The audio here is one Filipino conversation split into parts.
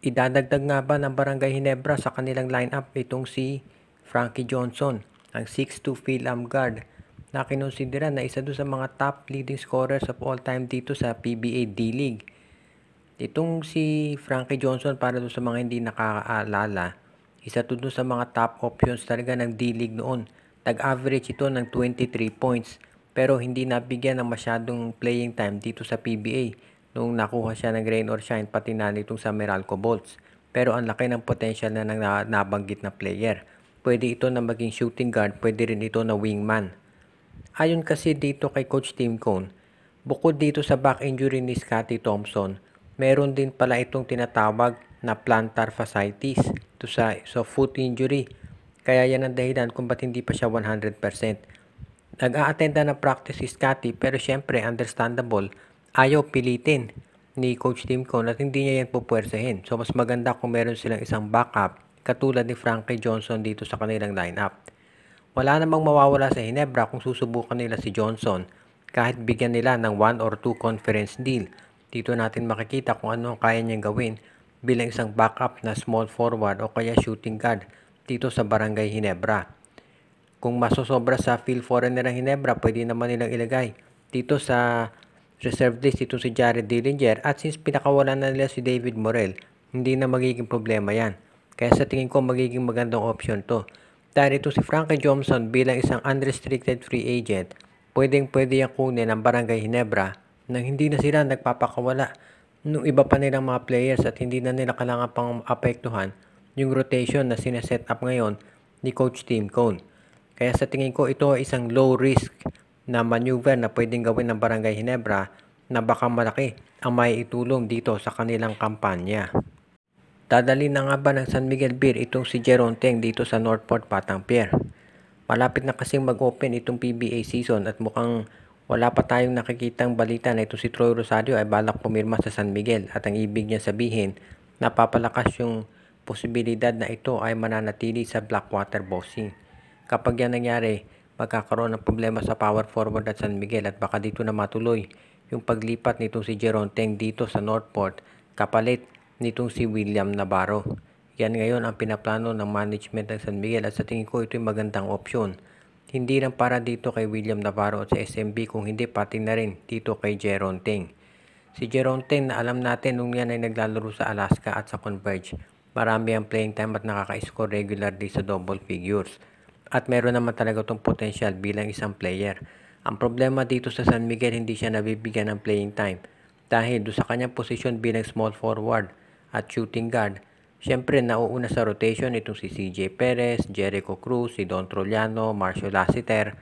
Idadagdag nga ba ng Barangay Ginebra sa kanilang lineup itong si Frankie Johnson, ang 6'2 Phil-Am guard na kinonsidera na isa doon sa mga top leading scorers of all time dito sa PBA D-League. Itong si Frankie Johnson, para doon sa mga hindi nakakaalala, isa to doon sa mga top options talaga ng D-League noon. Tag-average ito ng 23 points pero hindi nabigyan ng masyadong playing time dito sa PBA nung nakuha siya ng rain or shine pati na nitong sa Meralco Bolts. Pero ang laki ng potential na nabanggit na player. Pwede ito na maging shooting guard, pwede rin ito na wingman. Ayon kasi dito kay Coach Tim Cone, bukod dito sa back injury ni Scottie Thompson, meron din pala itong tinatawag na plantar fasciitis to sa foot injury. Kaya yan ang dahilan kung ba't hindi pa siya 100%. Nag-a-attenda ng practice si Scottie pero syempre understandable, ayaw pilitin ni Coach Tim Cone at hindi niya yan pupwersahin. So mas maganda kung meron silang isang backup katulad ni Frankie Johnson dito sa kanilang lineup. Wala namang mawawala sa Ginebra kung susubukan nila si Johnson kahit bigyan nila ng 1 or 2 conference deal. Dito natin makikita kung ano ang kaya niyang gawin bilang isang backup na small forward o kaya shooting guard dito sa Barangay Ginebra. Kung masosobra sa field foreigner ng Ginebra, pwede naman nilang ilagay dito sa reserve list ito si Jared Dillinger, at since pinakawalan na nila si David Morel, hindi na magiging problema yan. Kaya sa tingin ko magiging magandang option to. Dahil ito si Frankie Johnson bilang isang unrestricted free agent, pwede yung kunin ng Barangay Ginebra nang hindi na sila nagpapakawala nung iba pa nilang mga players at hindi na nila kailangan pang apektuhan yung rotation na sineset up ngayon ni Coach Tim Cone. Kaya sa tingin ko ito ay isang low risk na maneuver na pwedeng gawin ng Barangay Ginebra na baka malaki ang may itulong dito sa kanilang kampanya. Dadali na nga ba ng San Miguel Beer itong si Jeron Teng dito sa Northport Batang-Pierre? Malapit na kasing mag-open itong PBA season at mukhang wala pa tayong nakikitang balita na ito si Troy Rosario ay balak pumirma sa San Miguel, at ang ibig niya sabihin napapalakas yung posibilidad na ito ay mananatili sa Blackwater Boxing. Kapag yan nangyari, magkakaroon ng problema sa power forward at San Miguel at baka dito na matuloy yung paglipat nitong si Jeron Teng dito sa Northport kapalit nitong si William Navarro. Yan ngayon ang pinaplano ng management ng San Miguel at sa tingin ko ito yung magandang opsyon. Hindi lang para dito kay William Navarro at sa SMB, kung hindi pati na rin dito kay Jeron Teng. Si Jeron Teng na alam natin nung yan ay naglalaro sa Alaska at sa Converge, marami ang playing time at nakaka-score regularly sa double figures. At meron naman talaga itong potential bilang isang player. Ang problema dito sa San Miguel, hindi siya nabibigyan ng playing time dahil doon sa kanyang posisyon bilang small forward at shooting guard. Siyempre, nauuna sa rotation itong si CJ Perez, Jericho Cruz, si Don Troliano, Marcio Lassiter,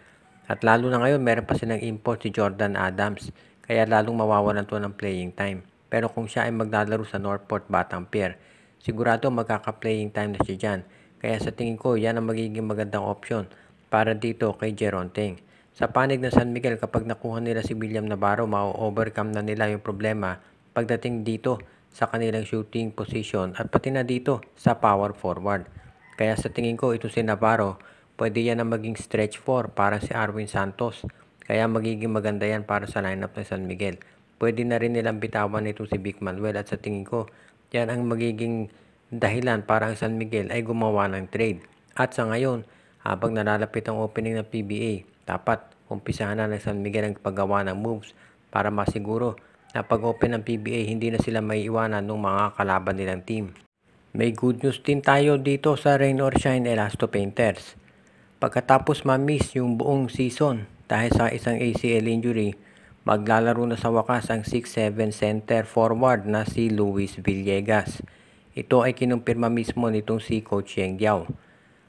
at lalo na ngayon meron pa silang import si Jordan Adams, kaya lalong mawawalan to ng playing time. Pero kung siya ay maglalaro sa Northport Batang-Pierre, sigurado magkaka-playing time na siya dyan. Kaya sa tingin ko, yan ang magiging magandang option para dito kay Jeron Teng. Sa panig ng San Miguel, kapag nakuha nila si William Navarro, ma-overcome na nila yung problema pagdating dito sa kanilang shooting position at pati na dito sa power forward. Kaya sa tingin ko, ito si Navarro, pwede yan na maging stretch 4 para si Arwin Santos. Kaya magiging maganda yan para sa lineup ng San Miguel. Pwede na rin nilang bitawan ito si Vic Manuel at sa tingin ko, yan ang magiging dahilan para ang San Miguel ay gumawa ng trade. At sa ngayon, habang nalalapit ang opening ng PBA, dapat umpisahan na ng San Miguel ang paggawa ng moves para masiguro na pag-open ng PBA hindi na sila may iwanan ng mga kalaban nilang team. May good news din tayo dito sa Rain or Shine Elasto Painters. Pagkatapos ma-miss yung buong season dahil sa isang ACL injury, maglalaro na sa wakas ang 6'7" center forward na si Luis Villegas. Ito ay kinumpirma mismo nitong si Coach Yeng Diao.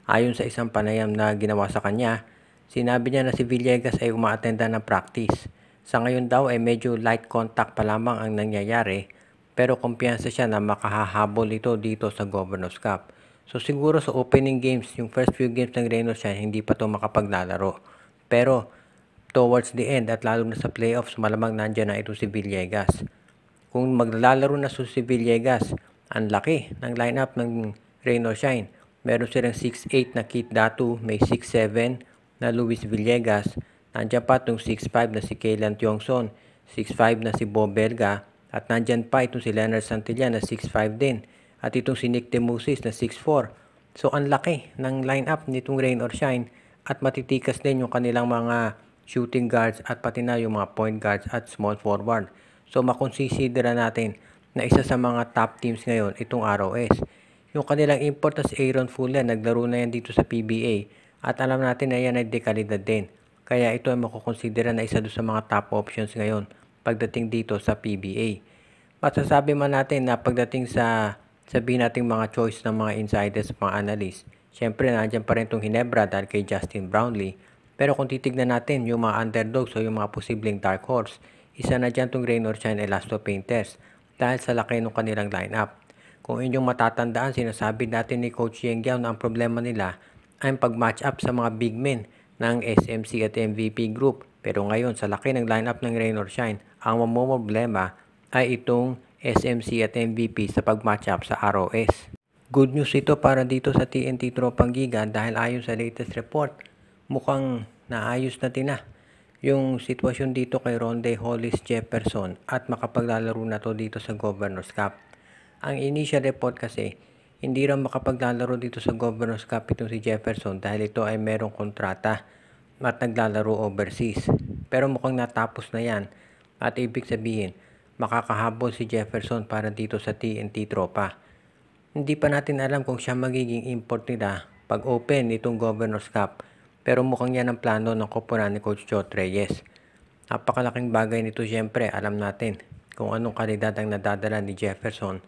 Ayon sa isang panayam na ginawa sa kanya, sinabi niya na si Villegas ay umaattenda ng practice. Sa ngayon daw ay medyo light contact pa lamang ang nangyayari, pero kumpiyansa siya na makahahabol ito dito sa Governor's Cup. So siguro sa opening games, yung first few games ng Rain or Shine, hindi pa ito makapaglalaro. Pero towards the end at lalo na sa playoffs, malamang nandiyan na ito si Villegas. Kung maglalaro na si Villegas, ang laki ng lineup ng Rain or Shine. Meron silang 6'8" na Kit Datu, may 6'7" na Luis Villegas, nandiyan pa itong 6'5" na si Kaylan Tiongson, 6'5" na si Bob Belga, at nandyan pa itong si Leonard Santillan na 6'5" din. at itong si Nick Demusis na 6'4". So ang laki ng lineup nitong rain or shine at matitikas din yung kanilang mga shooting guards at pati na yung mga point guards at small forward. So makonsisidera natin na isa sa mga top teams ngayon itong ROS. Yung kanilang import na si Aaron Fuller, naglaro na yan dito sa PBA at alam natin na yan ay dekalidad din. Kaya ito ay makukonsidera na isa doon sa mga top options ngayon pagdating dito sa PBA. Masasabi man natin na pagdating sa sabihin natin mga choice ng mga insiders, mga analysts, syempre nandiyan pa rin itong Ginebra dahil kay Justin Brownlee. Pero kung titignan natin yung mga underdogs o yung mga posibleng dark horse, isa na dyan itong rain or shine Elasto Painters dahil sa laki ng kanilang lineup. Kung inyong matatandaan, sinasabi natin ni Coach Yeng Giao na ang problema nila ay pag-match up sa mga big men ng SMC at MVP group. Pero ngayon, sa laki ng lineup ng rain or shine, ang problema ay itong SMC at MVP sa pag-match up sa ROS. Good news ito para dito sa TNT Tropang Giga dahil ayon sa latest report, mukhang naayos na yung sitwasyon dito kay Rondae Hollis Jefferson at makapaglalaro na to dito sa Governor's Cup. Ang initial report kasi, hindi raw makapaglalaro dito sa Governor's Cup itong si Jefferson dahil ito ay merong kontrata at naglalaro overseas. Pero mukhang natapos na yan at ibig sabihin, makakahabol si Jefferson para dito sa TNT Tropa. Hindi pa natin alam kung siya magiging import nila pag open itong Governor's Cup. Pero mukhang yan ang plano ng koponan ni Coach Jot Reyes. Napakalaking bagay nito syempre, alam natin kung anong kalidad ang nadadala ni Jefferson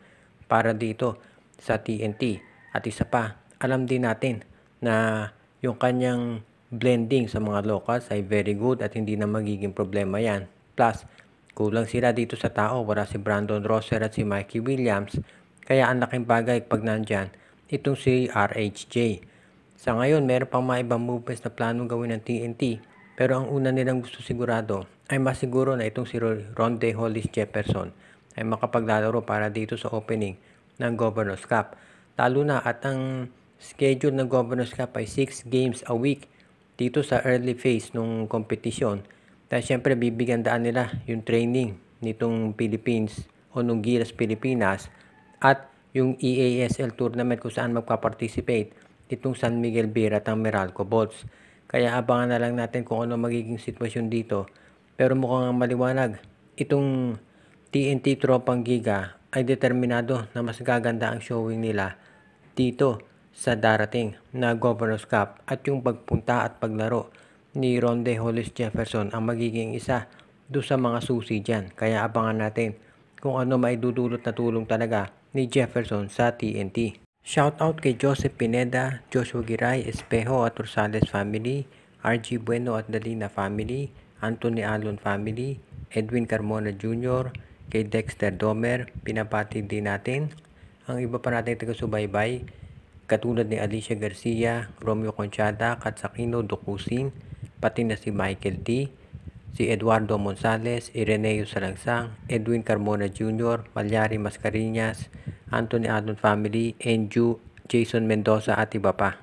para dito sa TNT. At isa pa, alam din natin na yung kanyang blending sa mga locals ay very good at hindi na magiging problema yan. Plus, kulang sila dito sa tao, wala si Brandon Rosser at si Mikey Williams, kaya ang laking bagay pag nandyan itong si RHJ. Sa ngayon, meron pang mga ibang movements na planong gawin ng TNT, pero ang una nilang gusto sigurado ay masiguro na itong si Rondae Hollis Jefferson ay makapaglalaro para dito sa opening ng Governor's Cup. Lalo na at ang schedule ng Governor's Cup ay 6 games a week dito sa early phase ng kompetisyon. Dahil syempre bibigyan daan nila yung training nitong Philippines o nung Gilas Pilipinas at yung EASL tournament kung saan magpa-participate itong San Miguel Beer at ang Meralco Bolts. Kaya abangan na lang natin kung ano magiging sitwasyon dito. Pero mukhang maliwanag, itong TNT Tropang Giga ay determinado na mas gaganda ang showing nila dito sa darating na Governor's Cup at yung pagpunta at paglaro ni Rondae Hollis Jefferson ang magiging isa do sa mga susi dyan. Kaya abangan natin kung ano maidudulot na tulong talaga ni Jefferson sa TNT. Shoutout kay Joseph Pineda, Joshua Giray, Espejo at Rosales family, RG Bueno at Dalina family, Anthony Alon family, Edwin Carmona Jr., kay Dexter Domer, pinapati din natin ang iba pa natin taga-subaybay katulad ni Alicia Garcia, Romeo Conchada, Katsakino Dukusin, pati na si Michael T., si Eduardo Monsales, Ireneo Salangsang, Edwin Carmona Jr., Malyari Mascarinas, Anthony Alon family, Enju, Jason Mendoza at iba pa.